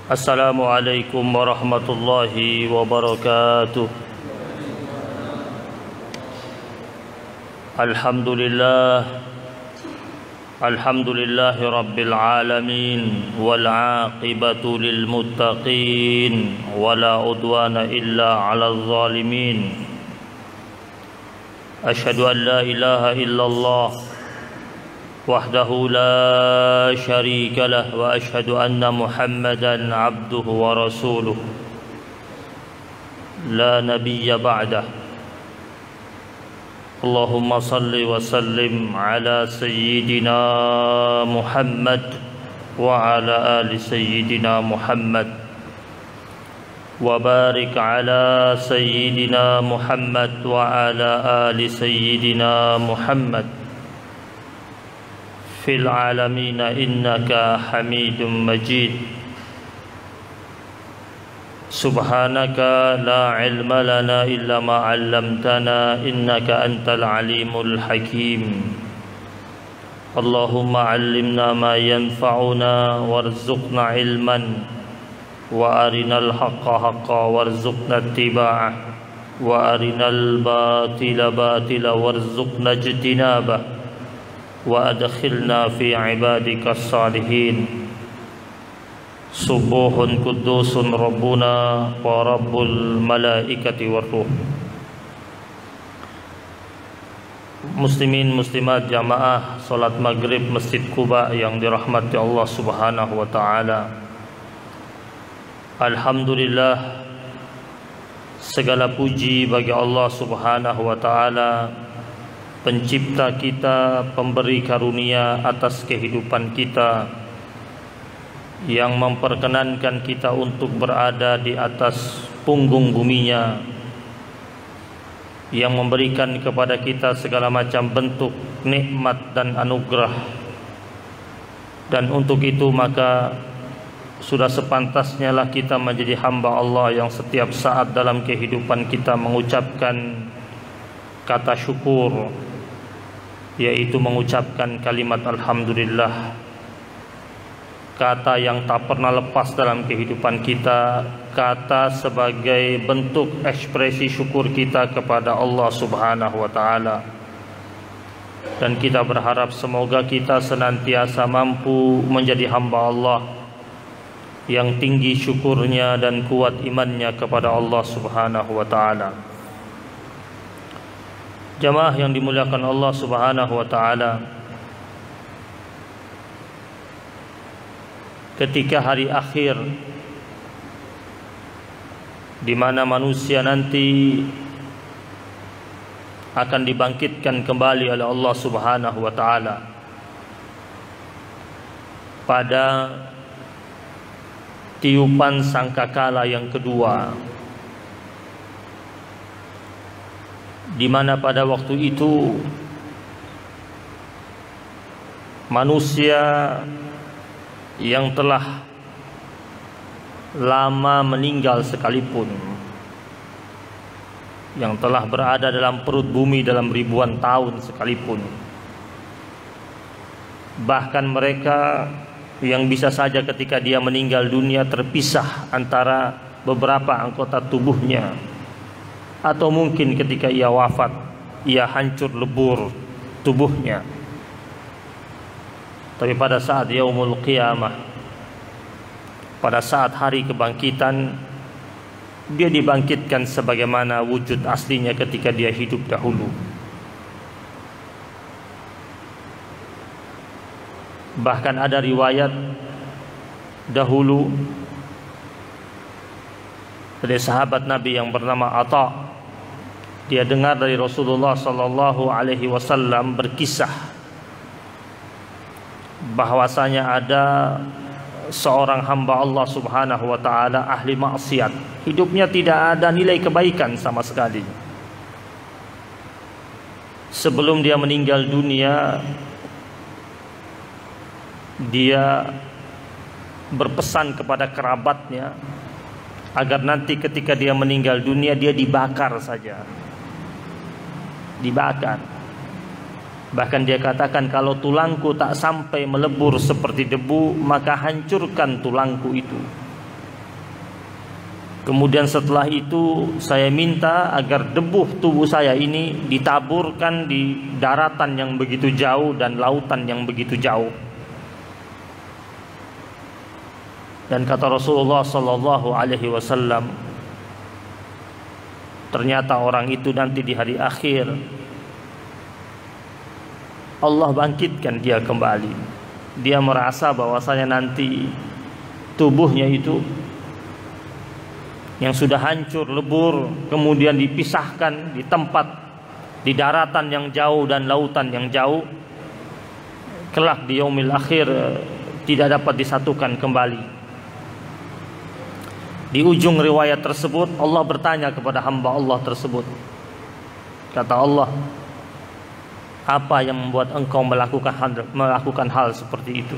Assalamualaikum warahmatullahi wabarakatuh. Alhamdulillahi rabbil alamin, wal aqibatu lil muttaqin, wala udwana illa 'alal zalimin. Asyhadu an la ilaha illallah wahdahu la syarika lah, wa asyhadu anna Muhammadan abduhu wa rasuluh la nabiyya ba'dah. Allahumma salli wa sallim ala sayyidina Muhammad wa ala ali sayyidina Muhammad, wa barik ala sayyidina Muhammad wa ala ali sayyidina Muhammad fil alamin innaka hamidum majid. Subhanaka la ilma lana illa ma 'allamtana innaka antal alimul hakim. Allahumma 'allimna ma yanfa'una warzuqna ilman, wa arinal haqqa haqqan warzuqna ittiba'ah, wa arinal batila batila warzuqna ijtinabah, wa adkhilna fi ibadikas salihin. Subuhun kudusun Rabbuna wa Rabbul malaikati warruh. Muslimin muslimat jamaah salat maghrib Masjid Quba yang dirahmati Allah subhanahu wa ta'ala, alhamdulillah, segala puji bagi Allah subhanahu wa ta'ala, pencipta kita, pemberi karunia atas kehidupan kita, yang memperkenankan kita untuk berada di atas punggung buminya, yang memberikan kepada kita segala macam bentuk nikmat dan anugerah. Dan untuk itu maka sudah sepantasnya lah kita menjadi hamba Allah yang setiap saat dalam kehidupan kita mengucapkan kata syukur, yaitu mengucapkan kalimat alhamdulillah, kata yang tak pernah lepas dalam kehidupan kita, kata sebagai bentuk ekspresi syukur kita kepada Allah subhanahu wa ta'ala. Dan kita berharap semoga kita senantiasa mampu menjadi hamba Allah yang tinggi syukurnya dan kuat imannya kepada Allah subhanahu wa ta'ala. Jamaah yang dimuliakan Allah subhanahu wa ta'ala, ketika hari akhir di mana manusia nanti akan dibangkitkan kembali oleh Allah subhanahu wa ta'ala pada tiupan sangkakala yang kedua, di mana pada waktu itu manusia yang telah lama meninggal sekalipun, yang telah berada dalam perut bumi dalam ribuan tahun sekalipun, bahkan mereka yang bisa saja ketika dia meninggal dunia terpisah antara beberapa anggota tubuhnya, atau mungkin ketika ia wafat ia hancur lebur tubuhnya. Tapi pada saat yaumul qiyamah, pada saat hari kebangkitan, dia dibangkitkan sebagaimana wujud aslinya ketika dia hidup dahulu. Bahkan ada riwayat dahulu dari sahabat Nabi yang bernama Atha, dia dengar dari Rasulullah sallallahu alaihi wasallam berkisah bahwasanya ada seorang hamba Allah subhanahu wa ta'ala ahli maksiat, hidupnya tidak ada nilai kebaikan sama sekali. Sebelum dia meninggal dunia, dia berpesan kepada kerabatnya agar nanti ketika dia meninggal dunia dia dibakar saja, dibakar. Bahkan dia katakan, kalau tulangku tak sampai melebur seperti debu, maka hancurkan tulangku itu. Kemudian setelah itu saya minta agar debu tubuh saya ini ditaburkan di daratan yang begitu jauh dan lautan yang begitu jauh. Dan kata Rasulullah sallallahu alaihi wasallam, ternyata orang itu nanti di hari akhir Allah bangkitkan dia kembali. Dia merasa bahwasanya nanti tubuhnya itu yang sudah hancur lebur kemudian dipisahkan di tempat di daratan yang jauh dan lautan yang jauh, kelak di yaumil akhir tidak dapat disatukan kembali. Di ujung riwayat tersebut Allah bertanya kepada hamba Allah tersebut. Kata Allah, apa yang membuat engkau melakukan hal seperti itu?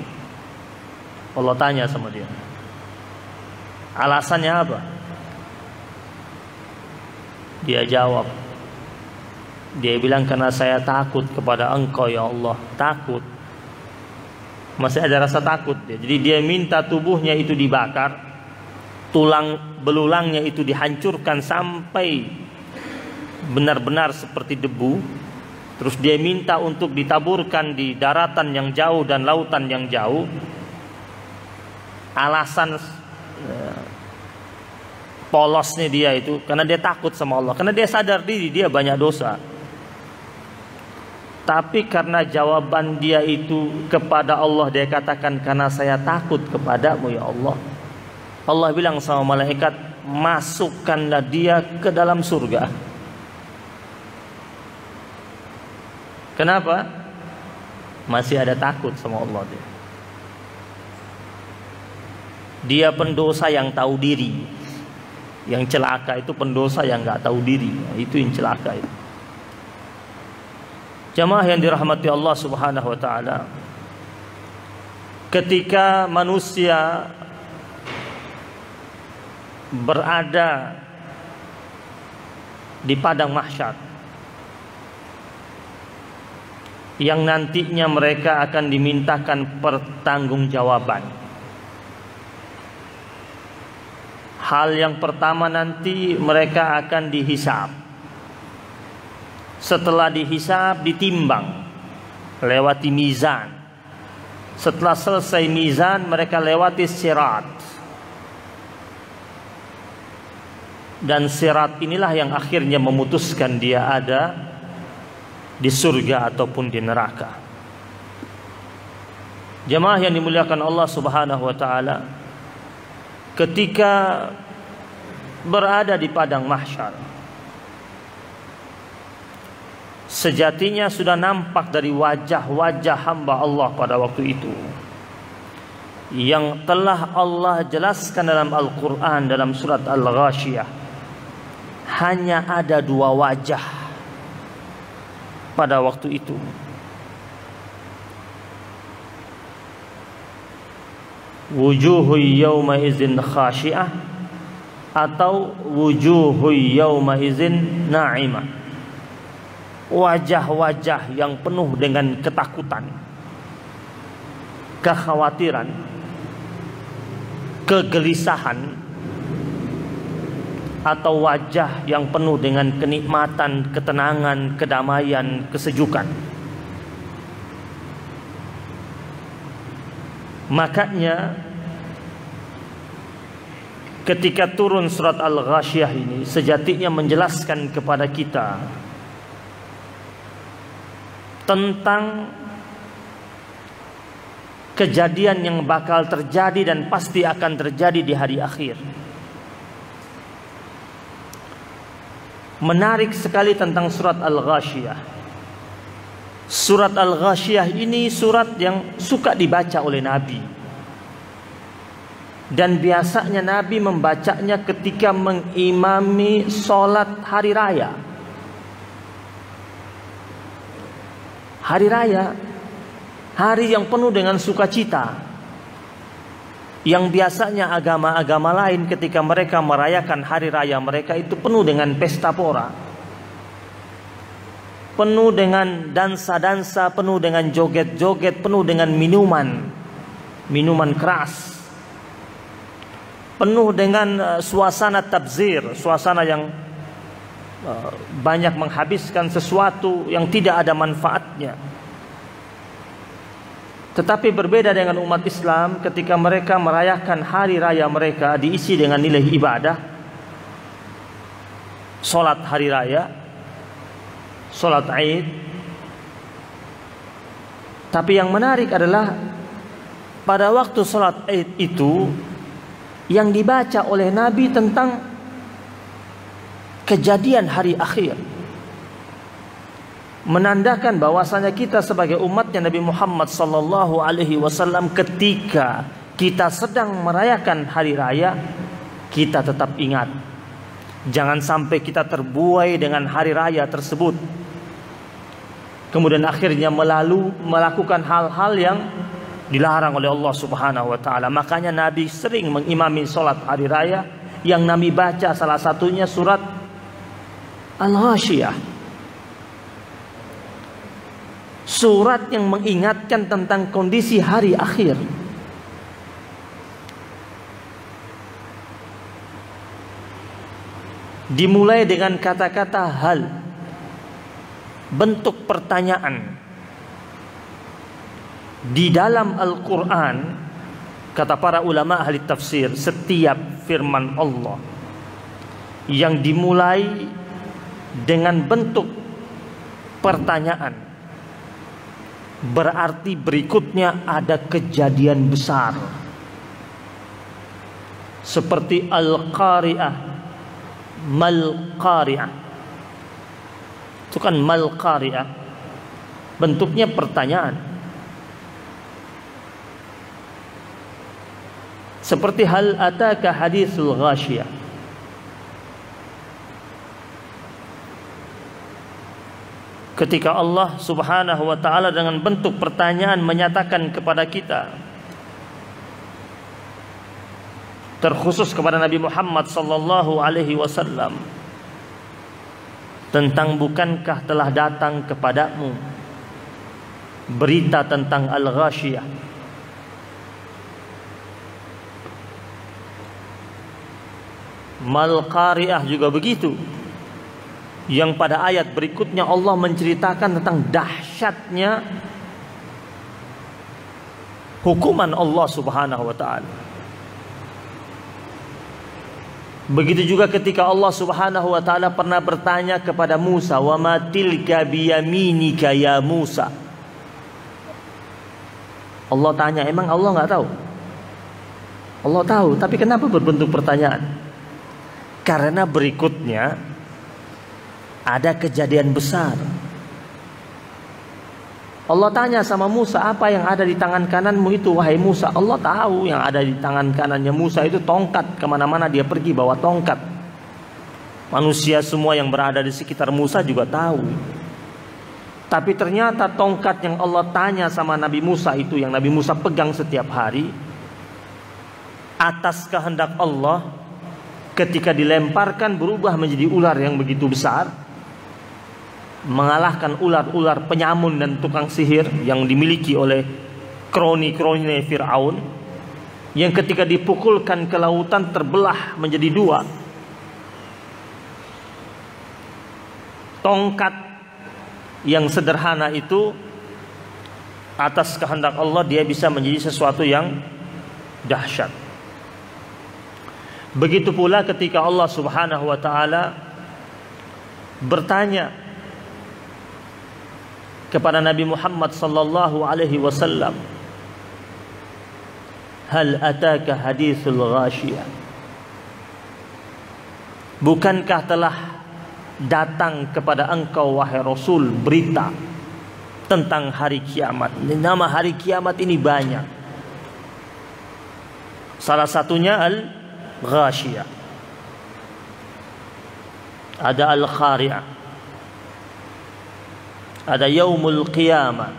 Allah tanya sama dia, alasannya apa? Dia jawab, dia bilang, karena saya takut kepada engkau ya Allah. Takut, masih ada rasa takut dia. Jadi dia minta tubuhnya itu dibakar, tulang belulangnya itu dihancurkan sampai benar-benar seperti debu. Terus dia minta untuk ditaburkan di daratan yang jauh dan lautan yang jauh. Alasan polosnya dia itu karena dia takut sama Allah, karena dia sadar diri dia banyak dosa. Tapi karena jawaban dia itu kepada Allah, dia katakan, karena saya takut kepadamu ya Allah. Allah bilang sama malaikat, masukkanlah dia ke dalam surga. Kenapa? Masih ada takut sama Allah dia. Dia pendosa yang tahu diri. Yang celaka itu pendosa yang nggak tahu diri. Itu yang celaka itu. Jamaah yang dirahmati Allah Subhanahu wa taala, ketika manusia berada di padang mahsyar yang nantinya mereka akan dimintakan pertanggungjawaban. Hal yang pertama, nanti mereka akan dihisab. Setelah dihisab, ditimbang lewati mizan. Setelah selesai mizan, mereka lewati sirat. Dan sirat inilah yang akhirnya memutuskan dia ada di surga ataupun di neraka. Jemaah yang dimuliakan Allah Subhanahu wa taala, ketika berada di padang mahsyar, sejatinya sudah nampak dari wajah-wajah hamba Allah pada waktu itu yang telah Allah jelaskan dalam Al-Quran dalam surat Al-Ghashiyah. Hanya ada dua wajah pada waktu itu. Wujuhu yawma izin khashi'ah atau wujuhu yawma izin na'imah. Wajah-wajah yang penuh dengan ketakutan, kekhawatiran, kegelisahan, atau wajah yang penuh dengan kenikmatan, ketenangan, kedamaian, kesejukan. Makanya ketika turun surat Al-Ghashiyah ini sejatinya menjelaskan kepada kita tentang kejadian yang bakal terjadi dan pasti akan terjadi di hari akhir. Menarik sekali tentang surat Al-Ghashiyah. Surat Al-Ghashiyah ini surat yang suka dibaca oleh Nabi. Dan biasanya Nabi membacanya ketika mengimami sholat hari raya. Hari raya, hari yang penuh dengan sukacita, yang biasanya agama-agama lain ketika mereka merayakan hari raya mereka itu penuh dengan pesta pora, penuh dengan dansa-dansa, penuh dengan joget-joget, penuh dengan minuman keras. penuh dengan suasana tabzir, suasana yang banyak menghabiskan sesuatu yang tidak ada manfaatnya. Tetapi berbeda dengan umat Islam ketika mereka merayakan hari raya mereka diisi dengan nilai ibadah, sholat hari raya, sholat Id. Tapi yang menarik adalah pada waktu sholat Id itu yang dibaca oleh Nabi tentang kejadian hari akhir, menandakan bahwasanya kita sebagai umatnya Nabi Muhammad sallallahu alaihi wasallam ketika kita sedang merayakan hari raya, kita tetap ingat. Jangan sampai kita terbuai dengan hari raya tersebut, kemudian akhirnya melakukan hal-hal yang dilarang oleh Allah Subhanahu wa taala. Makanya Nabi sering mengimami salat hari raya, yang Nabi baca salah satunya surat Al-Ghasyiyah. Surat yang mengingatkan tentang kondisi hari akhir. Dimulai dengan kata-kata hal, bentuk pertanyaan. Di dalam Al-Quran, kata para ulama ahli tafsir, setiap firman Allah yang dimulai dengan bentuk pertanyaan berarti berikutnya ada kejadian besar. Seperti Al-Qari'ah, Mal-Qari'ah. Itu kan Mal-Qari'ah, bentuknya pertanyaan. Seperti hal ataka haditsul Ghasyiyah. Ketika Allah Subhanahu wa taala dengan bentuk pertanyaan menyatakan kepada kita, terkhusus kepada Nabi Muhammad sallallahu alaihi wasallam, tentang bukankah telah datang kepadamu berita tentang Al-Ghasyiyah. Mal-Qari'ah juga begitu, yang pada ayat berikutnya Allah menceritakan tentang dahsyatnya hukuman Allah Subhanahu wa taala. Begitu juga ketika Allah Subhanahu wa taala pernah bertanya kepada Musa, "Wa ma tilka biyaminika ya Musa?" Allah tanya, emang Allah nggak tahu? Allah tahu, tapi kenapa berbentuk pertanyaan? Karena berikutnya ada kejadian besar. Allah tanya sama Musa, apa yang ada di tangan kananmu itu wahai Musa? Allah tahu yang ada di tangan kanannya Musa itu tongkat. Kemana-mana dia pergi bawa tongkat. Manusia semua yang berada di sekitar Musa juga tahu. Tapi ternyata tongkat yang Allah tanya sama Nabi Musa itu, yang Nabi Musa pegang setiap hari, atas kehendak Allah, ketika dilemparkan berubah menjadi ular yang begitu besar, mengalahkan ular-ular penyamun dan tukang sihir yang dimiliki oleh kroni-kroni Fir'aun, yang ketika dipukulkan ke lautan terbelah menjadi dua. Tongkat yang sederhana itu atas kehendak Allah dia bisa menjadi sesuatu yang dahsyat. Begitu pula ketika Allah Subhanahu wa taala bertanya kepada Nabi Muhammad sallallahu alaihi wasallam, "Hal ataka haditsul Ghasyiyah?" Bukankah telah datang kepada engkau wahai Rasul berita tentang hari kiamat? Nama hari kiamat ini banyak. Salah satunya Al-Ghasyiyah. Ada Al-Qari'ah, ada Yaumul Qiyamah,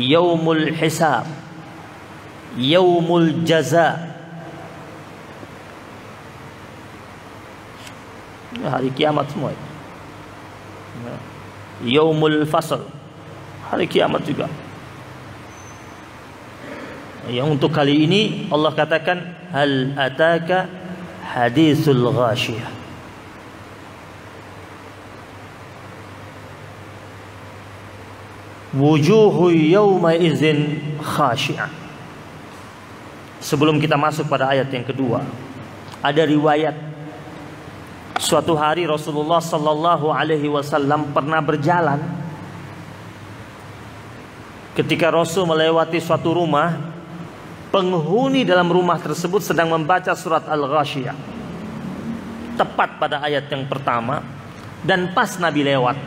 Yaumul Hisab, Yaumul Jaza. Hari kiamat semua itu. Yaumul Fasl, hari kiamat juga. Yang untuk kali ini Allah katakan hal ataka haditsul ghashiyah. Wujuhu yawma idzin khashi'ah. Sebelum kita masuk pada ayat yang kedua, ada riwayat suatu hari Rasulullah sallallahu alaihi wasallam pernah berjalan. Ketika Rasul melewati suatu rumah, penghuni dalam rumah tersebut sedang membaca surat Al-Ghasyiyah. Tepat pada ayat yang pertama, dan pas Nabi lewat.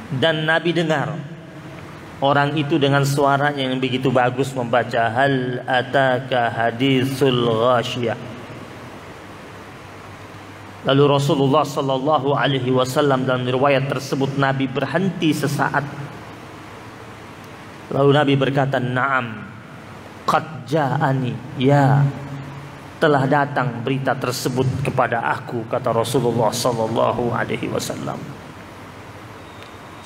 Dan Nabi dengar orang itu dengan suaranya yang begitu bagus membaca hal ataka haditsul ghasyiyah. Lalu Rasulullah sallallahu alaihi wasallam dalam riwayat tersebut Nabi berhenti sesaat. Lalu Nabi berkata, "Na'am, qad ja'ani." Ya, telah datang berita tersebut kepada aku, kata Rasulullah sallallahu alaihi wasallam.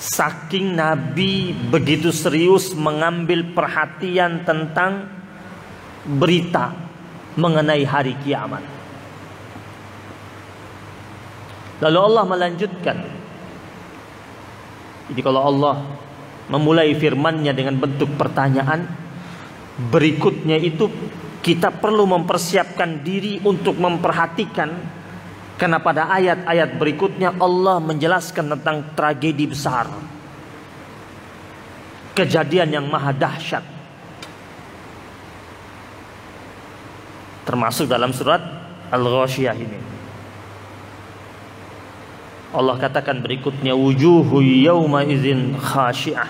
Saking Nabi begitu serius mengambil perhatian tentang berita mengenai hari kiamat. Lalu Allah melanjutkan. Jadi kalau Allah memulai firman-Nya dengan bentuk pertanyaan, berikutnya itu kita perlu mempersiapkan diri untuk memperhatikan. Karena pada ayat-ayat berikutnya Allah menjelaskan tentang tragedi besar, kejadian yang maha dahsyat, termasuk dalam surat Al-Ghasyiyah ini. Allah katakan berikutnya, wujuhu yawma idzin khashi'ah.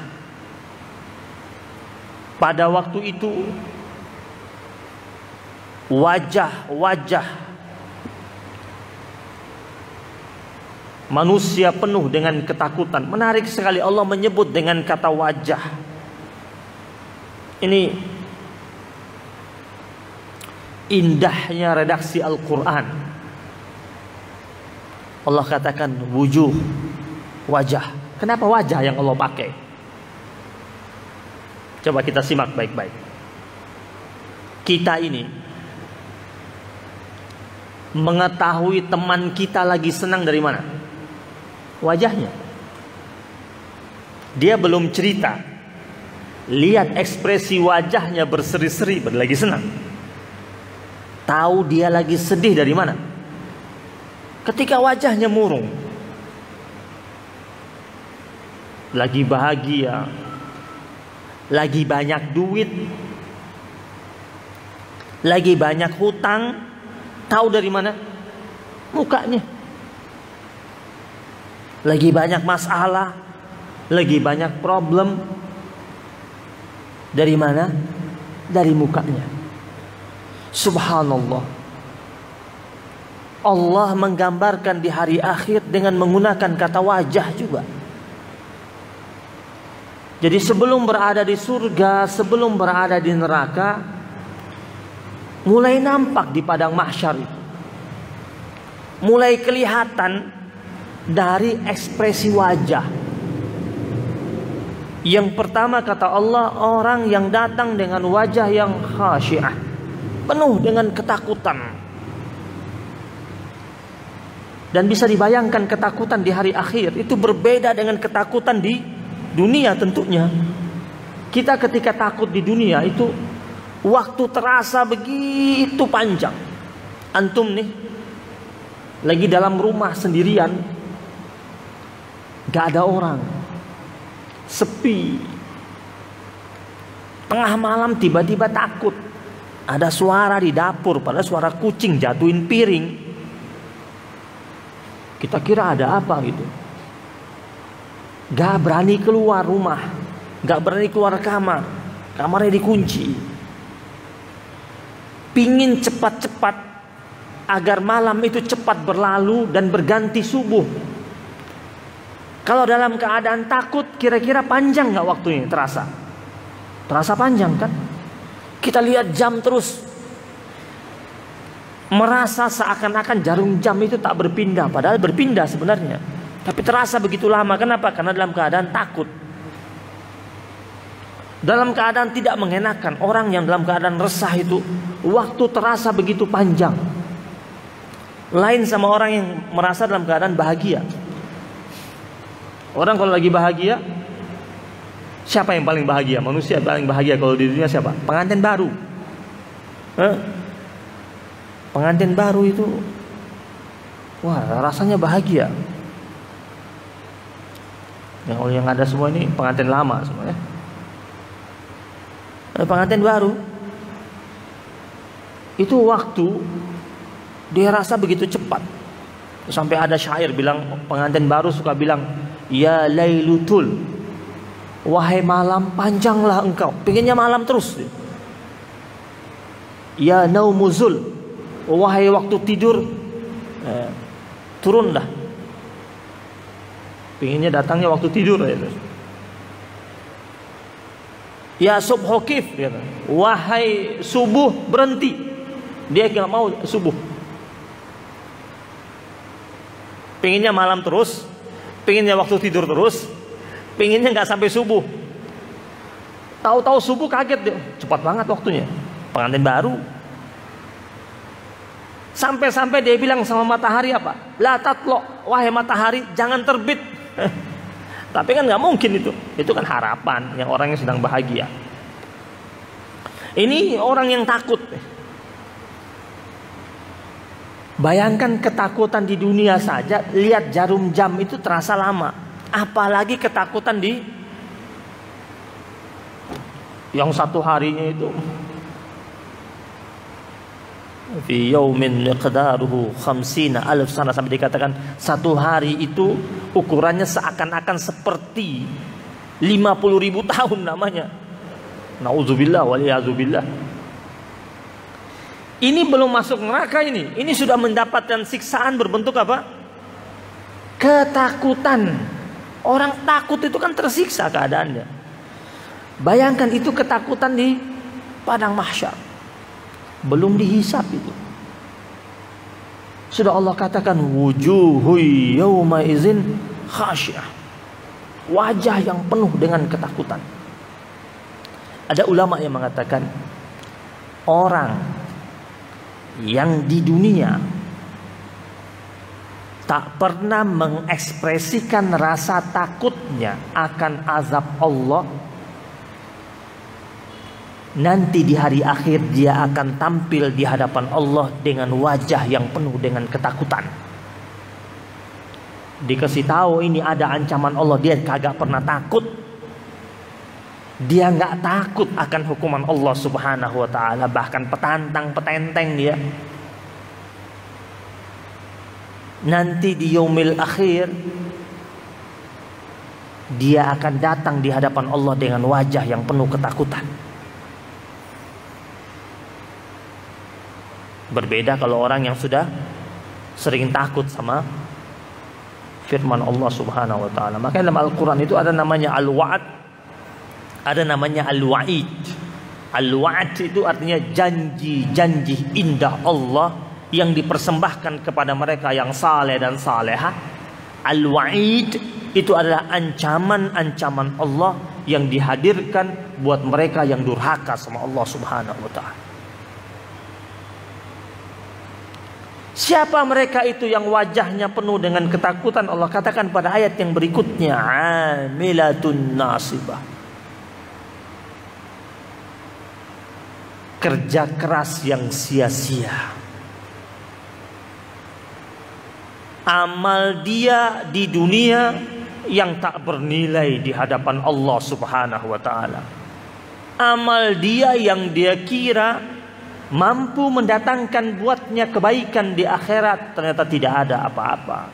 Pada waktu itu wajah-wajah manusia penuh dengan ketakutan. Menarik sekali Allah menyebut dengan kata wajah. Ini indahnya redaksi Al-Quran. Allah katakan wujuh, wajah. Kenapa wajah yang Allah pakai? Coba kita simak baik-baik. Kita ini mengetahui teman kita lagi senang dari mana? Wajahnya. Dia belum cerita, lihat ekspresi wajahnya berseri-seri, lagi senang. Tahu dia lagi sedih dari mana? Ketika wajahnya murung. Lagi bahagia, lagi banyak duit, lagi banyak hutang. Tahu dari mana? Mukanya. Lagi banyak masalah, lagi banyak problem. Dari mana? Dari mukanya. Subhanallah. Allah menggambarkan di hari akhir dengan menggunakan kata wajah juga. Jadi sebelum berada di surga, sebelum berada di neraka, mulai nampak di padang mahsyar itu. Mulai kelihatan dari ekspresi wajah. Yang pertama kata Allah, orang yang datang dengan wajah yang khasyiah, penuh dengan ketakutan. Dan bisa dibayangkan ketakutan di hari akhir itu berbeda dengan ketakutan di dunia tentunya. Kita ketika takut di dunia itu waktu terasa begitu panjang. Antum nih lagi dalam rumah sendirian, gak ada orang, sepi. Tengah malam tiba-tiba takut, ada suara di dapur, padahal suara kucing jatuhin piring. Kita kira ada apa gitu. Gak berani keluar rumah, gak berani keluar kamar, kamarnya dikunci. Pingin cepat-cepat agar malam itu cepat berlalu dan berganti subuh. Kalau dalam keadaan takut, kira-kira panjang gak waktunya terasa? Terasa panjang kan? Kita lihat jam terus, merasa seakan-akan jarum jam itu tak berpindah, padahal berpindah sebenarnya. Tapi terasa begitu lama. Kenapa? Karena dalam keadaan takut. dalam keadaan tidak mengenakan. Orang yang dalam keadaan resah itu waktu terasa begitu panjang. Lain sama orang yang merasa dalam keadaan bahagia. Orang kalau lagi bahagia, siapa yang paling bahagia? Manusia paling bahagia kalau di dunia siapa? Pengantin baru. Pengantin baru itu, wah, rasanya bahagia. Yang ada semua ini pengantin lama semuanya. Pengantin baru itu waktu dia rasa begitu cepat. Sampai ada syair bilang, pengantin baru suka bilang, ya lailutul, wahai malam panjanglah engkau. Pengennya malam terus. Ya naumuzul, wahai waktu tidur, turunlah. Pengennya datangnya waktu tidur. Ya subhukif, wahai subuh berhenti. Dia nggak mau subuh. Pengennya malam terus, pengennya waktu tidur terus, pengennya nggak sampai subuh. Tahu-tahu subuh kaget dia, cepat banget waktunya. Pengantin baru. Sampai-sampai dia bilang sama matahari apa? La tatlo, wahai matahari jangan terbit. Tapi kan nggak mungkin itu. Itu kan harapan yang orang yang sedang bahagia. Ini orang yang takut. Bayangkan ketakutan di dunia saja, lihat jarum jam itu terasa lama. Apalagi ketakutan di yang satu harinya itu. Fi yaumin miqdaruhu 50,000 sana, sampai dikatakan satu hari itu ukurannya seakan-akan seperti 50.000 tahun namanya. Nauzubillah waliyazubillah. Ini belum masuk neraka ini. Ini sudah mendapatkan siksaan berbentuk apa? Ketakutan. Orang takut itu kan tersiksa keadaannya. Bayangkan itu ketakutan di padang mahsyar. Belum dihisab itu. Sudah Allah katakan wujuhu yawma izin khasyah. Wajah yang penuh dengan ketakutan. Ada ulama yang mengatakan orang yang di dunia tak pernah mengekspresikan rasa takutnya akan azab Allah, nanti di hari akhir dia akan tampil di hadapan Allah dengan wajah yang penuh dengan ketakutan. Dikasih tahu ini ada ancaman Allah, dia kagak pernah takut. Dia nggak takut akan hukuman Allah Subhanahu wa ta'ala. Bahkan petantang petenteng dia. Nanti di yaumil akhir dia akan datang di hadapan Allah dengan wajah yang penuh ketakutan. Berbeda kalau orang yang sudah sering takut sama firman Allah Subhanahu wa ta'ala. Makanya dalam Al-Quran itu ada namanya al-wa'ad, ada namanya al-wa'id. Al-wa'ad itu artinya janji-janji indah Allah yang dipersembahkan kepada mereka yang saleh dan saleha. Al-wa'id itu adalah ancaman-ancaman Allah yang dihadirkan buat mereka yang durhaka sama Allah Subhanahu wa ta'ala. Siapa mereka itu yang wajahnya penuh dengan ketakutan? Allah katakan pada ayat yang berikutnya, amilatun nasibah. Kerja keras yang sia-sia. Amal dia di dunia yang tak bernilai di hadapan Allah Subhanahu wa ta'ala. Amal dia yang dia kira mampu mendatangkan buatnya kebaikan di akhirat, ternyata tidak ada apa-apa.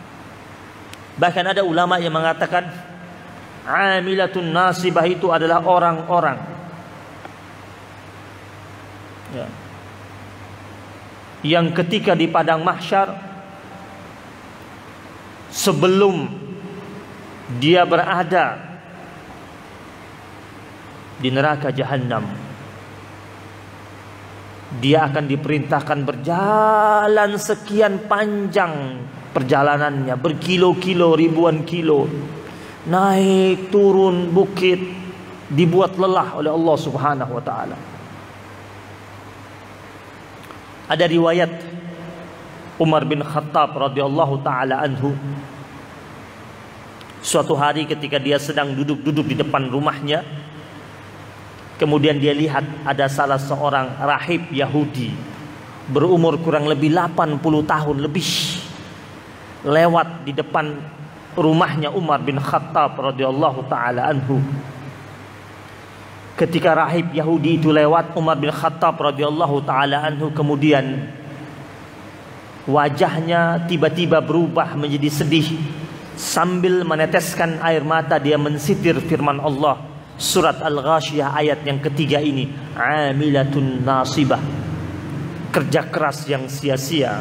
Bahkan ada ulama yang mengatakan amilatun nasibah itu adalah orang-orang yang ketika di padang mahsyar, sebelum dia berada di neraka jahanam, dia akan diperintahkan berjalan sekian panjang perjalanannya, berkilo-kilo, ribuan kilo, naik turun bukit, dibuat lelah oleh Allah Subhanahu wa taala. Ada riwayat Umar bin Khattab radhiyallahu taala anhu, suatu hari ketika dia sedang duduk-duduk di depan rumahnya, kemudian dia lihat ada salah seorang rahib Yahudi berumur kurang lebih 80 tahun lebih lewat di depan rumahnya Umar bin Khattab radhiyallahu taala anhu. Ketika rahib Yahudi itu lewat, Umar bin Khattab radhiyallahu taala anhu kemudian wajahnya tiba-tiba berubah menjadi sedih. Sambil meneteskan air mata, dia mensitir firman Allah surat Al-Ghasyiyah ayat yang ketiga ini, amilatun nasibah, kerja keras yang sia-sia.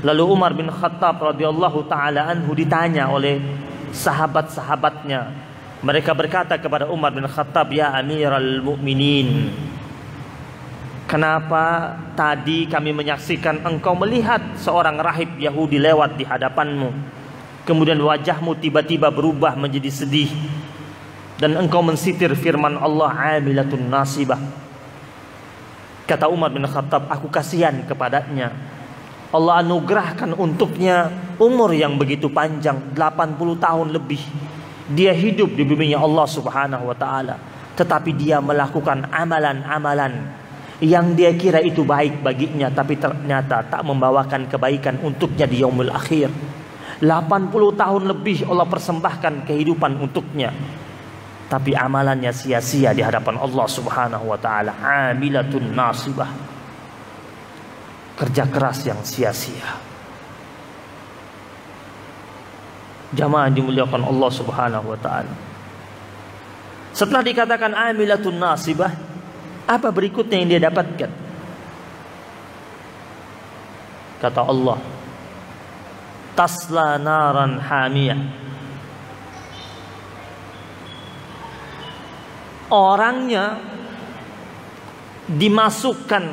Lalu Umar bin Khattab radhiyallahu taala anhu ditanya oleh sahabat-sahabatnya. Mereka berkata kepada Umar bin Khattab, ya Amiral Mukminin, kenapa tadi kami menyaksikan engkau melihat seorang rahib Yahudi lewat di hadapanmu, kemudian wajahmu tiba-tiba berubah menjadi sedih, dan engkau mensitir firman Allah, amilatun nasibah. Kata Umar bin Khattab, aku kasihan kepadanya. Allah anugerahkan untuknya umur yang begitu panjang, 80 tahun lebih. Dia hidup di buminya Allah Subhanahu wa taala, tetapi dia melakukan amalan-amalan yang dia kira itu baik baginya, tapi ternyata tak membawakan kebaikan untuknya di yaumul akhir. 80 tahun lebih Allah persembahkan kehidupan untuknya, tapi amalannya sia-sia di hadapan Allah Subhanahu wa taala. Amilatun nasibah, kerja keras yang sia-sia. Jamaah dimuliakan Allah Subhanahu wa taala. Setelah dikatakan amilatun nasibah, apa berikutnya yang dia dapatkan? Kata Allah, tasla naran hamiyah. Orangnya dimasukkan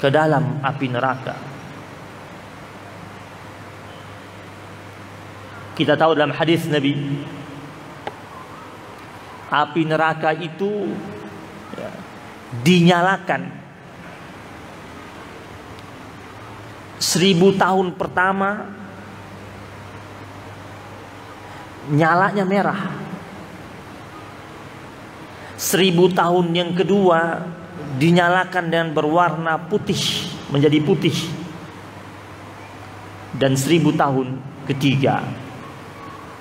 ke dalam api neraka. Kita tahu dalam hadis Nabi, api neraka itu dinyalakan 1000 tahun pertama nyalanya merah, 1000 tahun yang kedua dinyalakan dengan berwarna putih, menjadi putih, dan 1000 tahun ketiga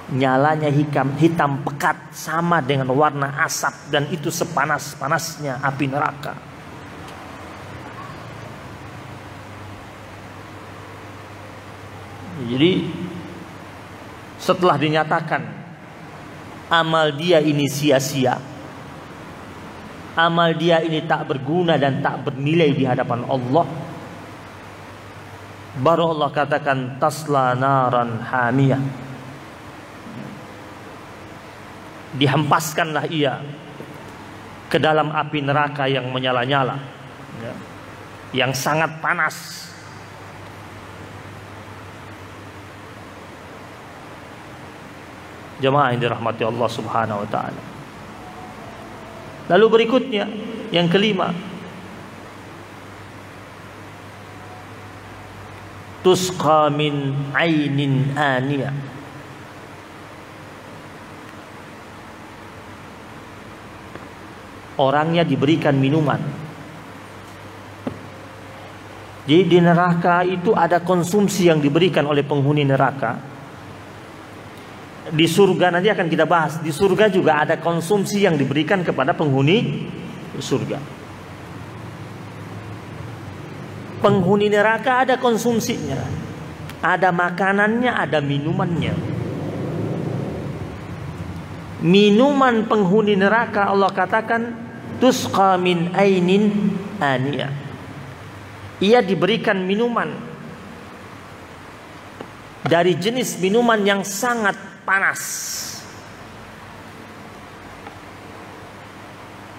nyalanya hitam pekat sama dengan warna asap, dan itu sepanas-panasnya api neraka. Jadi setelah dinyatakan amal dia ini sia-sia, amal dia ini tak berguna dan tak bernilai di hadapan Allah, baru Allah katakan tasla naran hamiyah. Dihempaskanlah ia ke dalam api neraka yang menyala-nyala, yang sangat panas. Jemaah yang dirahmati Allah Subhanahu wa taala. Lalu berikutnya yang kelima, tusqa min ainin aniyah. Orangnya diberikan minuman. Jadi di neraka itu ada konsumsi yang diberikan oleh penghuni neraka. Di surga nanti akan kita bahas. Di surga juga ada konsumsi yang diberikan kepada penghuni surga. Penghuni neraka ada konsumsinya, ada makanannya, ada minumannya. Minuman penghuni neraka Allah katakan tusqa min ainin aniyah. Ia diberikan minuman dari jenis minuman yang sangat panas.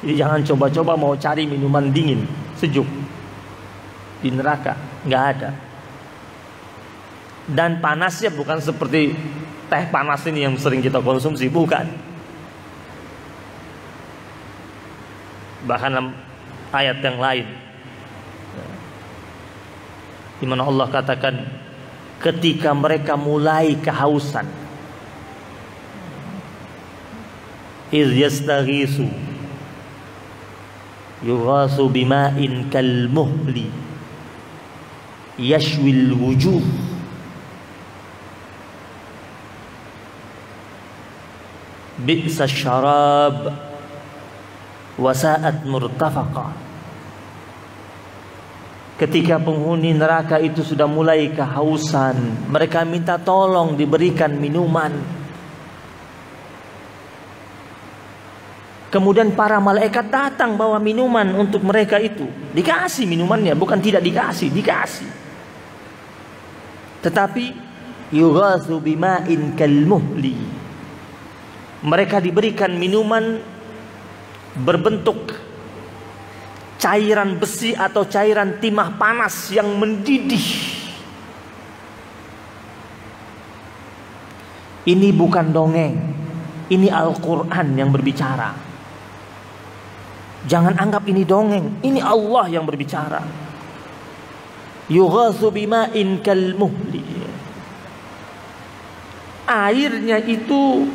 Jadi jangan coba-coba mau cari minuman dingin, sejuk di neraka, nggak ada. Dan panasnya bukan seperti teh panas ini yang sering kita konsumsi, bukan. Bahkan dalam ayat yang lain, di mana Allah katakan ketika mereka mulai kehausan, iz yastaghisu yughasu bima'in kalmuhli yashwil wujuh bi'sa syarab wasa'at murtafaqa. Ketika penghuni neraka itu sudah mulai kehausan, mereka minta tolong diberikan minuman. Kemudian para malaikat datang bawa minuman untuk mereka itu. Dikasih minumannya, bukan tidak dikasih, dikasih. Tetapi yughasu bima'in kalmuhli, mereka diberikan minuman berbentuk cairan besi atau cairan timah panas yang mendidih. Ini bukan dongeng, ini Al-Quran yang berbicara. Jangan anggap ini dongeng, ini Allah yang berbicara. Yughasu bima'in kalmuhli, airnya itu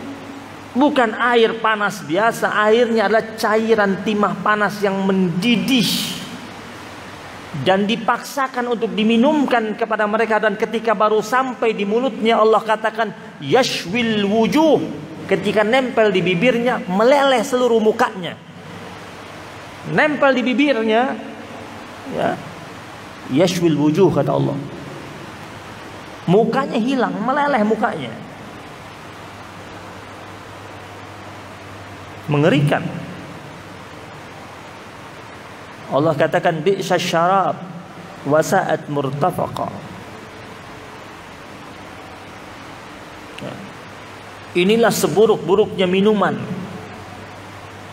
bukan air panas biasa, airnya adalah cairan timah panas yang mendidih dan dipaksakan untuk diminumkan kepada mereka. Dan ketika baru sampai di mulutnya, Allah katakan yashwil wujuh, ketika nempel di bibirnya meleleh seluruh mukanya. Nempel di bibirnya, ya, yashwil wujuh kata Allah, mukanya hilang, meleleh mukanya. Mengerikan. Allah katakan bi'sa syarab wasa'at murtafaqa. Inilah seburuk-buruknya minuman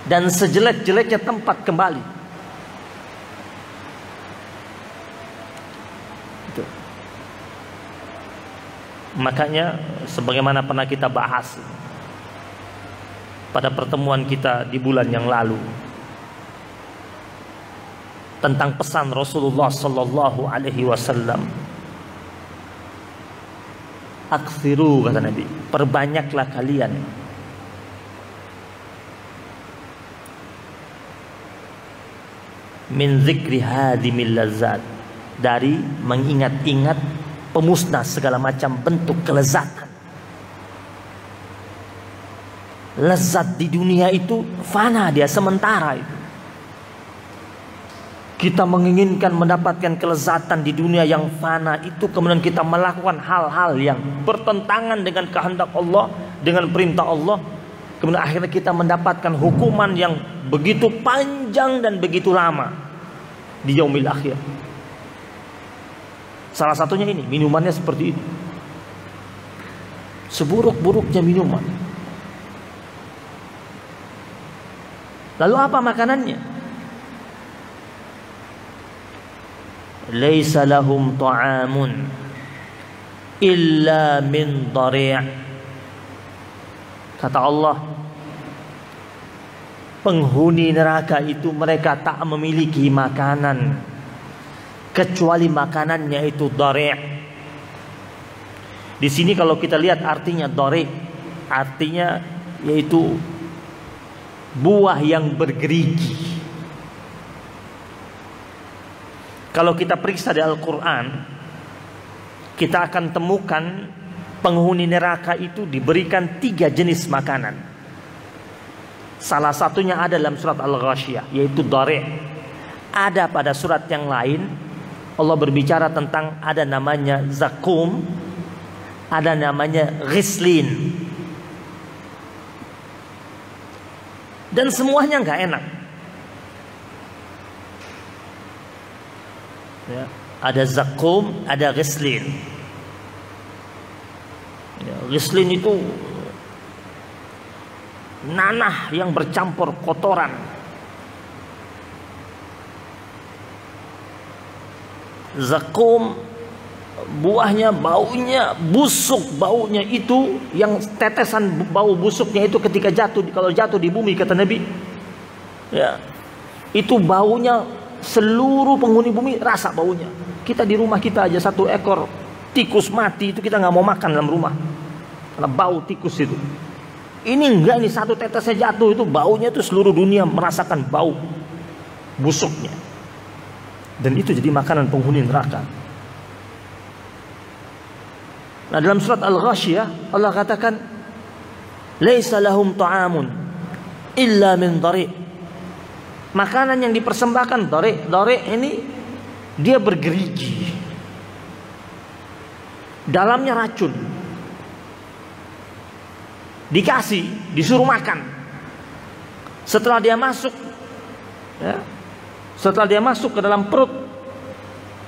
dan sejelek-jeleknya tempat kembali. Itu. Makanya sebagaimana pernah kita bahas pada pertemuan kita di bulan yang lalu tentang pesan Rasulullah sallallahu alaihi wasallam, aksiru kata Nabi, perbanyaklah kalian min zikri hadimil lazat, dari mengingat-ingat pemusnah segala macam bentuk kelezatan. Lezat di dunia itu fana, dia sementara itu. Kita menginginkan mendapatkan kelezatan di dunia yang fana itu, kemudian kita melakukan hal-hal yang bertentangan dengan kehendak Allah, dengan perintah Allah, kemudian akhirnya kita mendapatkan hukuman yang begitu panjang dan begitu lama di yaumil akhir. Salah satunya ini, minumannya seperti itu. Seburuk-buruknya minuman. Lalu apa makanannya? Laisa lahum ta'amun illa min dhari'. Kata Allah, penghuni neraka itu mereka tak memiliki makanan kecuali makanannya itu dhari'. Di sini kalau kita lihat artinya dhari', artinya yaitu buah yang bergerigi. Kalau kita periksa di Al-Quran, kita akan temukan penghuni neraka itu diberikan 3 jenis makanan. Salah satunya ada dalam surat Al-Ghasyiyah, yaitu dhari'. Ada pada surat yang lain Allah berbicara tentang ada namanya zakum, ada namanya ghislin. Dan semuanya nggak enak. Ya, ada zakum, ada ghislin. Ya, ghislin itu nanah yang bercampur kotoran. Zakum buahnya baunya busuk, baunya itu yang tetesan bau busuknya itu ketika jatuh, kalau jatuh di bumi kata Nabi, ya, Itu baunya, seluruh penghuni bumi rasa baunya. Kita di rumah kita aja 1 ekor tikus mati itu kita nggak mau makan dalam rumah karena bau tikus itu. Ini enggak, ini 1 tetesnya jatuh itu baunya itu seluruh dunia merasakan bau busuknya. Dan itu jadi makanan penghuni neraka. Nah, dalam surat Al-Ghasyiyah Allah katakan, "Laisa lahum ta'amun illa min dhari'." Makanan yang dipersembahkan dhari' ini dia bergerigi. Dalamnya racun. Dikasih, disuruh makan. Setelah dia masuk, ya, setelah dia masuk ke dalam perut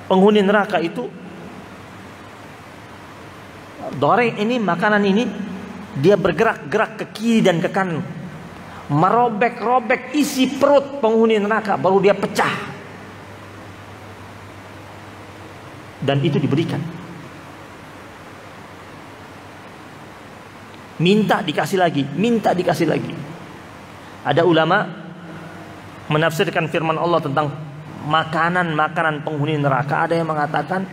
penghuni neraka itu, dhari' ini, makanan ini dia bergerak-gerak ke kiri dan ke kanan, merobek-robek isi perut penghuni neraka, baru dia pecah. Dan itu diberikan. Minta dikasih lagi, minta dikasih lagi. Ada ulama menafsirkan firman Allah tentang makanan-makanan penghuni neraka. Ada yang mengatakan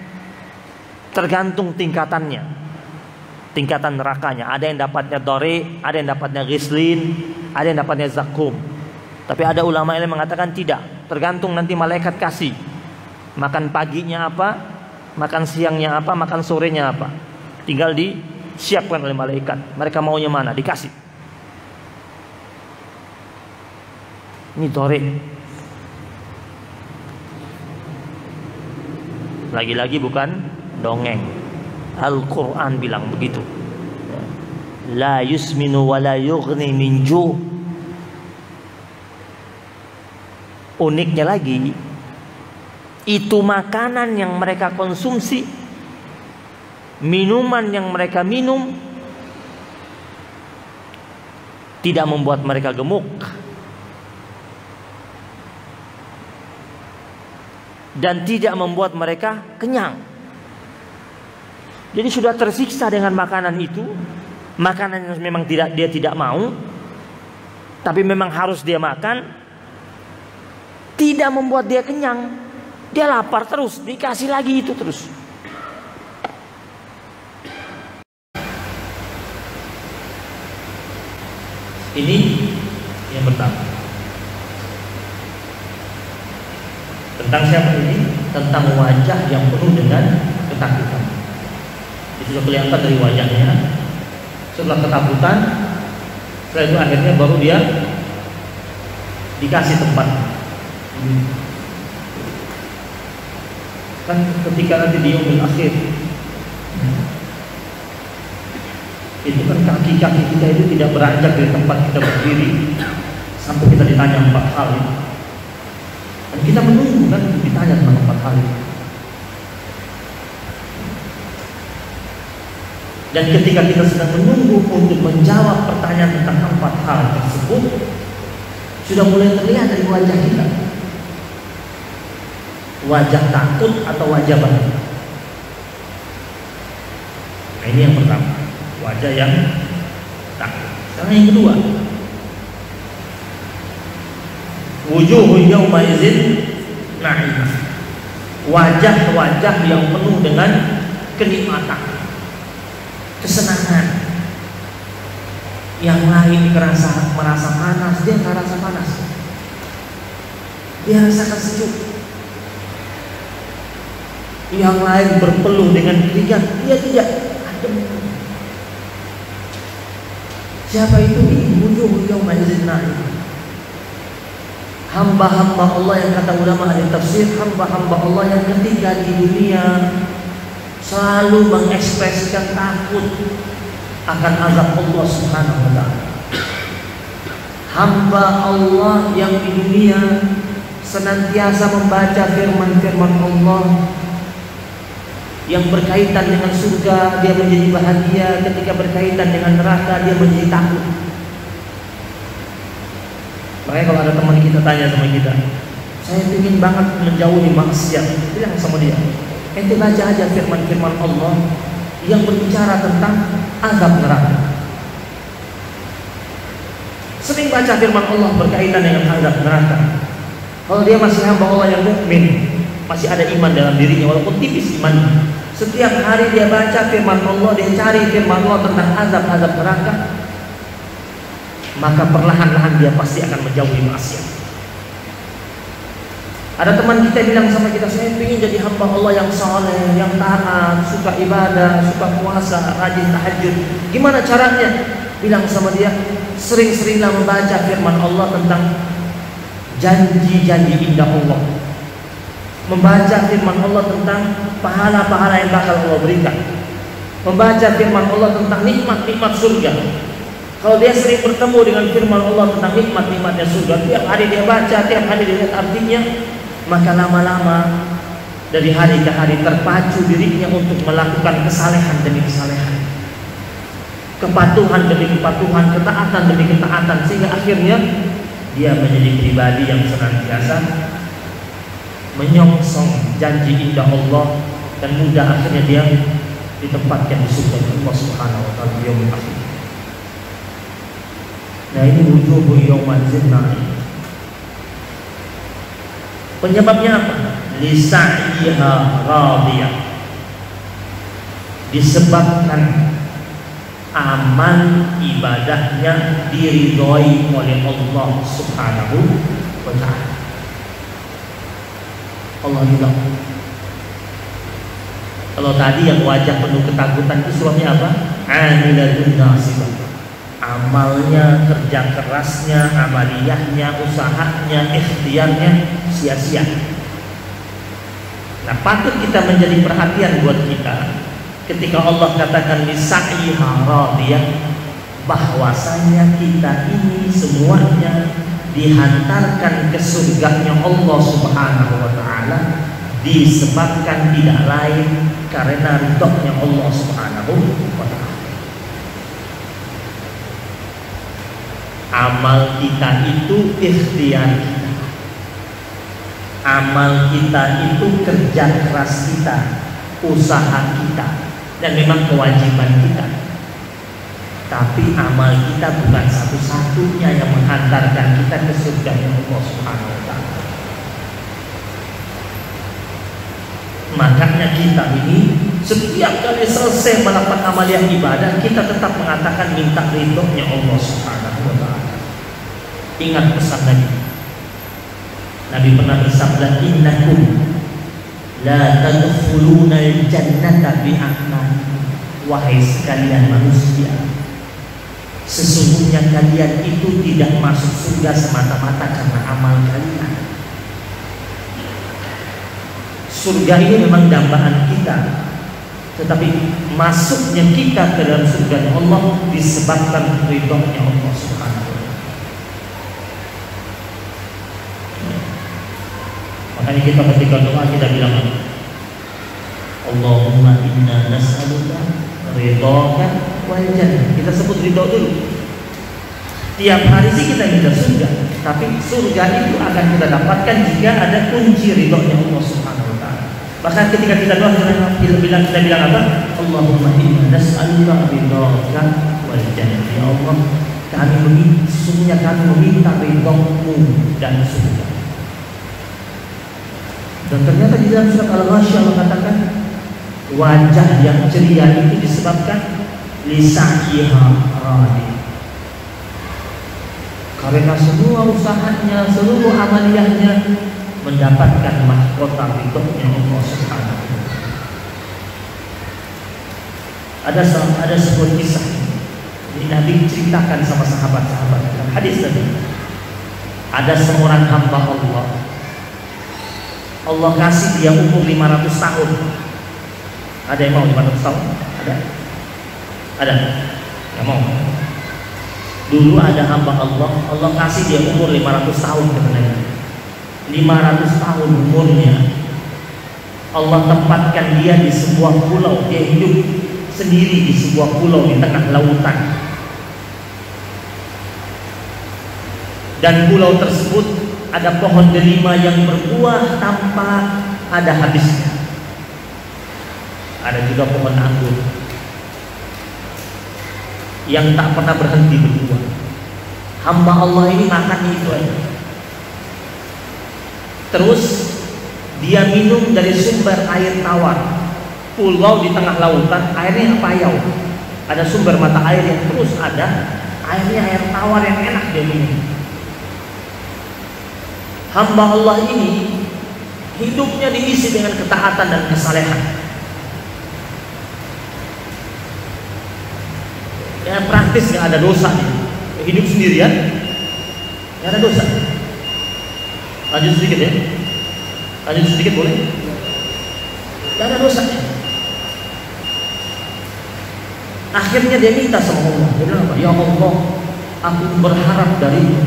tergantung tingkatannya, tingkatan nerakanya. Ada yang dapatnya dhari', ada yang dapatnya ghislin, ada yang dapatnya zakum. Tapi ada ulama yang mengatakan tidak, tergantung nanti malaikat kasih. Makan paginya apa, makan siangnya apa, makan sorenya apa. Tinggal disiapkan oleh malaikat. Mereka maunya mana, dikasih. Ini dhari'. Lagi-lagi bukan dongeng. Al-Quran bilang begitu. La yusminu wa la yughni min ju'. Uniknya lagi, itu makanan yang mereka konsumsi, minuman yang mereka minum, tidak membuat mereka gemuk, dan tidak membuat mereka kenyang. Jadi sudah tersiksa dengan makanan itu, makanan yang memang dia tidak mau, tapi memang harus dia makan. Tidak membuat dia kenyang, dia lapar terus, dikasih lagi itu terus. Ini yang pertama. Tentang siapa ini? Tentang wajah yang penuh dengan ketakutan. Itu sudah kelihatan dari wajahnya. Setelah ketakutan, setelah itu akhirnya baru dia dikasih tempat. Kan ketika nanti di yaumil akhir, itu kan kaki-kaki kita itu tidak beranjak dari tempat kita berdiri sampai kita ditanya 4 hal. Dan kita menunggu kan ditanya tentang 4 hal. Dan ketika kita sedang menunggu untuk menjawab pertanyaan tentang 4 hal tersebut, sudah mulai terlihat dari wajah kita. Wajah takut atau wajah bahagia. Nah, ini yang pertama, wajah yang takut. Sekarang yang kedua, wujuhun yawma idzin na'imah. Wajah-wajah yang penuh dengan kenikmatan, kesenangan. Yang lain merasa panas, dia nggak rasa panas. Dia rasakan sejuk. Yang lain berpeluh dengan keringat, dia tidak adem. Siapa itu? Wujuhun yawma idzin na'imah. Hamba-hamba Allah yang kata ulama ahli tafsir, hamba-hamba Allah yang ketika di dunia selalu mengekspresikan takut akan azab Allah Subhanahu wa ta'ala. Hamba Allah yang di dunia senantiasa membaca firman-firman Allah yang berkaitan dengan surga, dia menjadi bahagia. Ketika berkaitan dengan neraka, dia menjadi takut. Makanya kalau ada teman kita tanya sama kita, saya ingin banget menjauhi maksiat, bilang sama dia, ente baca aja firman-firman Allah yang berbicara tentang azab neraka. Sering baca firman Allah berkaitan dengan azab neraka. Kalau dia masih hamba Allah yang mukmin, masih ada iman dalam dirinya walaupun tipis iman, setiap hari dia baca firman Allah, dia cari firman Allah tentang azab-azab neraka, maka perlahan-lahan dia pasti akan menjauhi maksiat. Ada teman kita bilang sama kita, saya ingin jadi hamba Allah yang saleh, yang taat, suka ibadah, suka puasa, rajin tahajud. Gimana caranya? Bilang sama dia, sering-seringlah membaca firman Allah tentang janji-janji indah Allah, membaca firman Allah tentang pahala-pahala yang bakal Allah berikan, membaca firman Allah tentang nikmat-nikmat surga. Kalau dia sering bertemu dengan firman Allah tentang nikmat-nikmatnya surga, tiap hari dia baca, tiap hari dia lihat artinya, maka lama-lama dari hari ke hari terpacu dirinya untuk melakukan kesalehan demi kesalehan, kepatuhan demi kepatuhan, ketaatan demi ketaatan, sehingga akhirnya dia menjadi pribadi yang senantiasa menyongsong janji indah Allah dan mudah akhirnya dia ditempatkan di surga Allah Subhanahu wa taala yaumul akhir. Nah, ini wujuhu yaumazin na'im. Penyebabnya apa? Lisa'yiha radiyah. Disebabkan amal ibadahnya diridhoi oleh Allah Subhanahu wa ta'ala. Allah ridha. Kalau tadi yang wajah penuh ketakutan itu sebabnya apa? Amilatun nasibah. Amalnya, kerja kerasnya, amaliyahnya, usahanya, ikhtiarnya sia-sia. Nah, patut kita menjadi perhatian buat kita ketika Allah katakan lisa'yiha radiyah, bahwasanya kita ini semuanya dihantarkan ke surganya Allah Subhanahu wa taala disebabkan tidak lain karena ridhonya Allah Subhanahu wa taala. Amal kita itu ikhtiar kita, amal kita itu kerja keras kita, usaha kita, dan memang kewajiban kita. Tapi amal kita bukan satu-satunya yang menghantarkan kita ke surganya Allah Subhanahu wa taala. Makanya kita ini setiap kali selesai melakukan amaliyah ibadah, kita tetap mengatakan minta ridhonya Allah Subhanahu wa taala. Ingat pesan Nabi. Nabi pernah bersabda, innakum la tadkhuluna al-jannata bi'amalikum. Wahai sekalian manusia, sesungguhnya kalian itu tidak masuk surga semata-mata karena amal kalian. Surga ini memang dambaan kita, tetapi masuknya kita ke dalam surga Allah disebabkan ridhonya Allah Subhanahu wa taala. Makanya kita ketika doa kita bilang, Allahumma inna nas'aluka ridhaka wal jannah. Kita sebut ridho dulu. Tiap hari sih kita minta surga, tapi surga itu akan kita dapatkan jika ada kunci ridhonya Allah Subhanahu wa taala. Bahkan ketika kita doa kita bilang apa? Allahumma inna nas'aluka ridhaka wal jannah. Ya Allah, sesungguhnya kami meminta ridhomu dan surga. Dan ternyata di dalam surat Al-Ghasyiyah Allah katakan wajah yang ceria itu disebabkan lisa'yiha radiyah, karena semua usahanya, seluruh amaliyahnya mendapatkan mahkota ridhonya Allah Subhanahu wa taala. Ada sebuah kisah ini Nabi ceritakan sama sahabat-sahabat dalam hadis tadi. Ada seorang hamba Allah kasih dia umur 500 tahun. Ada yang mau 500 tahun? Ada? Yang mau? Dulu ada hamba Allah kasih dia umur 500 tahun katanya. 500 tahun umurnya. Allah tempatkan dia di sebuah pulau. Dia hidup sendiri di sebuah pulau di tengah lautan. Dan pulau tersebut ada pohon delima yang berbuah tanpa ada habisnya. Ada juga pohon anggur yang tak pernah berhenti berbuah. Hamba Allah ini makan itu aja. terus dia minum dari sumber air tawar. Pulau di tengah lautan, airnya payau. Ada sumber mata air yang terus ada, airnya air tawar yang enak dia minum. Hamba Allah ini hidupnya diisi dengan ketaatan dan kesalehan. Ya praktis nggak ada dosa nih. Hidup sendirian nggak ada dosa. Lanjut sedikit ya. Lanjut sedikit boleh? Nggak ada dosa nih. Akhirnya dia minta sama Allah. Dia bilang apa? Ya Allah, aku berharap darimu,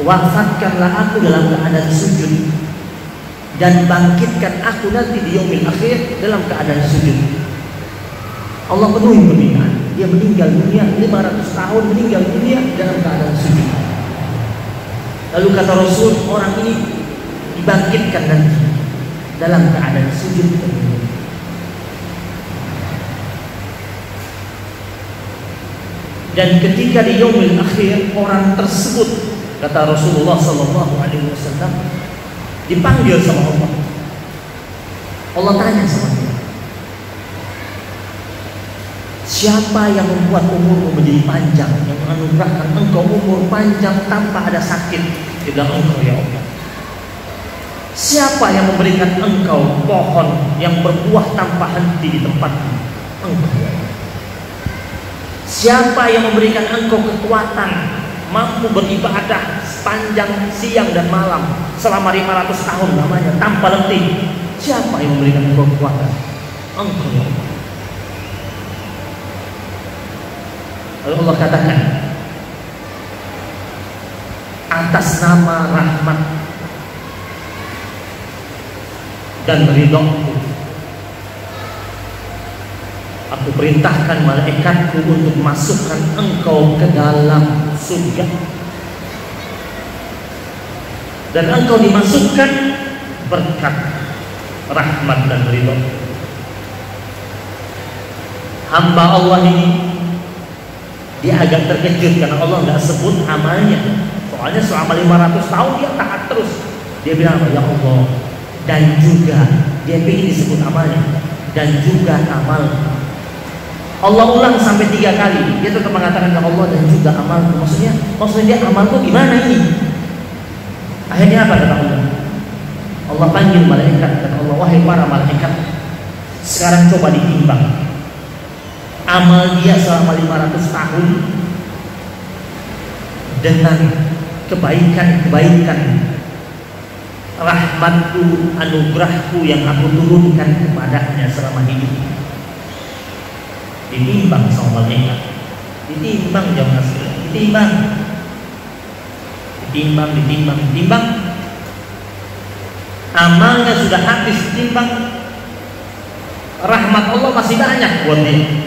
wafatkanlah aku dalam keadaan sujud dan bangkitkan aku nanti di yaumil akhir dalam keadaan sujud. Allah penuhi permintaan. Dia meninggal dunia 500 tahun, meninggal dunia dalam keadaan sujud. Lalu kata Rasul, orang ini dibangkitkan nanti dalam keadaan sujud. Dan ketika di yaumil akhir, orang tersebut, kata Rasulullah SAW, dipanggil sama Allah. Allah tanya sama dia, siapa yang membuat umurmu menjadi panjang, yang menganugerahkan engkau umur panjang tanpa ada sakit? Dia bilang, engkau ya Allah. Siapa yang memberikan engkau pohon yang berbuah tanpa henti di tempatmu? Engkau ya Allah. Siapa yang memberikan engkau kekuatan mampu beribadah sepanjang siang dan malam selama 500 tahun lamanya tanpa letih? Siapa yang memberikan engkau kekuatan? Engkau ya Allah. Lalu Allah katakan, atas nama rahmat dan ridhoku, aku perintahkan malaikatku untuk masukkan engkau ke dalam surga. Dan engkau dimasukkan berkat rahmat dan ridho. Hamba Allah ini dia agak terkejut karena Allah nggak sebut amalnya. Soalnya selama 500 tahun dia taat terus. Dia bilang, ya Allah, dan juga dia ingin disebut amalnya, dan juga amal. Allah ulang sampai 3 kali. Dia tetap mengatakan ya Allah dan juga amalku. Maksudnya dia amalku gimana ini? Akhirnya apa kata Allah? Allah panggil malaikat, kata Allah, wahai para malaikat, sekarang coba ditimbang amal dia selama 500 tahun dengan kebaikan-kebaikan, rahmatku, anugerahku yang aku turunkan kepadanya selama hidup. Ditimbang sama malaikat, ditimbang jamaah sekalian, ditimbang. Amalnya sudah habis ditimbang, rahmat Allah masih banyak buat dia.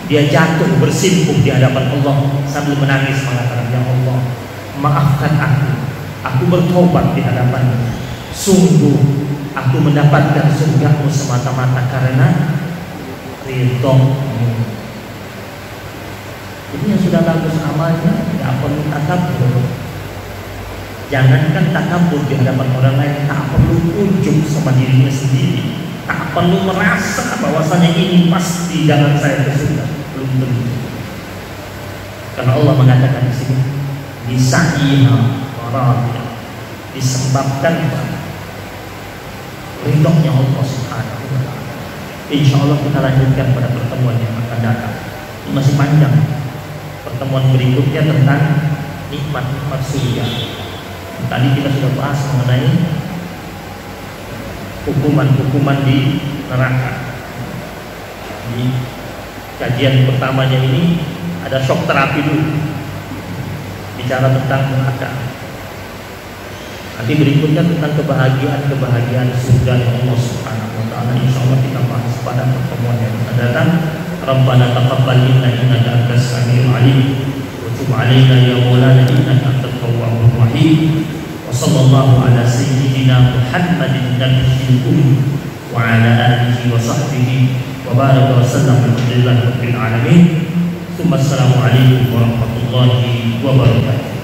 Dia jatuh bersimpuh di hadapan Allah sambil menangis mengatakan, ya Allah, maafkan aku bertobat di hadapan-Mu. Sungguh aku mendapatkan surga-Mu semata-mata karena ridho-Mu. Ini yang sudah bagus amalnya, tidak perlu takabur. Jangankan takabur di hadapan orang lain, tak perlu ujub sama dirinya sendiri, tak perlu merasa bahwasanya ini pasti jalan saya ke surga. Belum tentu. Karena Allah mengatakan di sini, bisa'iha waradiyah, disebabkan ridhonya Allah Subhanahu wa ta'ala. Insya Allah kita lanjutkan pada pertemuan yang akan datang. Ini masih panjang. Pertemuan berikutnya tentang nikmat-nikmat surga. Tadi kita sudah bahas mengenai hukuman-hukuman di neraka. Di kajian pertamanya ini ada shock terapi dulu, bicara tentang neraka. Nanti berikutnya tentang kebahagiaan surga yang Allah Subhanahu wa ta'ala. Insyaallah kita bahas pada pertemuan yang akan datang. Rabbana taqabbal minna innaka antas samiul alim wa tub 'alaina ya maulana innaka antat tawwabur rahim. Wa sallallahu ala sayyidina Muhammadin nabiyil ummi wa ala alihi wa sahbihi wa baraka wa sallam alhamdulillahi rabbil alamin. Assalamualaikum warahmatullahi wabarakatuh.